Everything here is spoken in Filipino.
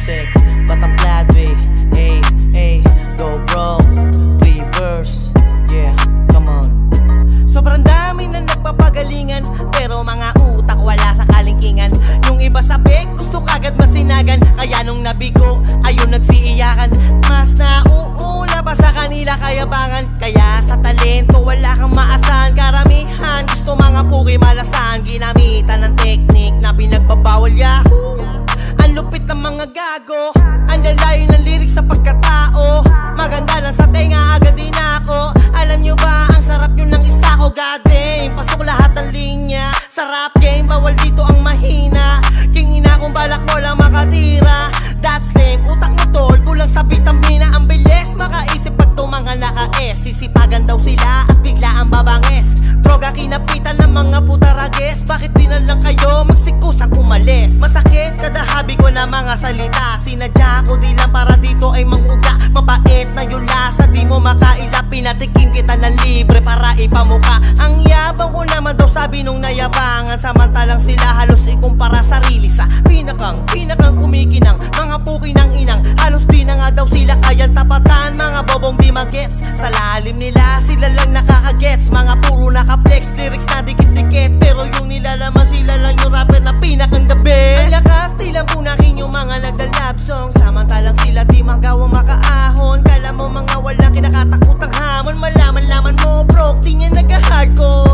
music, but I'm glad we, hey, hey, go bro, play verse, yeah, come on. Sobrang dami na nagpapagalingan, pero mga utak wala sa kalingkingan. Yung iba sabik, gusto kagad masinagan, kaya nung nabigo, ayun nagsiiyakan. Mas nauuna pa sa kanila kayabangan, kaya sa talento wala kang maasahan. Karamihan gusto mga puki malasahan, ginamitan ng teknik na pinagbabawal. Yahoo! Ang lupit ng mga gago, ang lalayo ng lyrics sa pagkatao. Maganda lang sa tenga, agad din ako. Alam nyo ba, ang sarap nyo ng isa ko. God damn, pasok lahat ng linya. Sa rap game, bawal dito ang mahina. King ina kung balak mo lang makatira. That's lame, utak mo tol, kulang sa vitamina. Ang bilis, makaisip pag tumanga naka-S. Sisipagan daw sila at bigla ang babanges. Droga kinapitan ng mga putarages. Bakit di na lang kayo magsikusang umalis? Masakit kada habi ko na mga salita. Sinadya ko di lang para dito ay manguga. Mabait na yung lasa, di mo makaila. Pinatikim kita ng libre para ipamuka. Ang yabang ko naman daw sabi nung nayabangan. Samantalang sila halos ikumpara sarili sa pinakang kumikinang mga puki ng inang. Halos di na nga daw sila kayang tapatan. Mga bobong di magets, sa lalim nila sila lang nakakagets. Mga puro nakaplex, lyrics na dikit-dikit, pero yung nilalaman sila lang yung rapper na pinakang the best. Ang lakas nilang punakin yung mga nagda-love song, samantalang sila di magawang makaahon. Kala mo mga walang kinakatakutang hamon, malaman-laman mo bro, di niya nag-hardcore.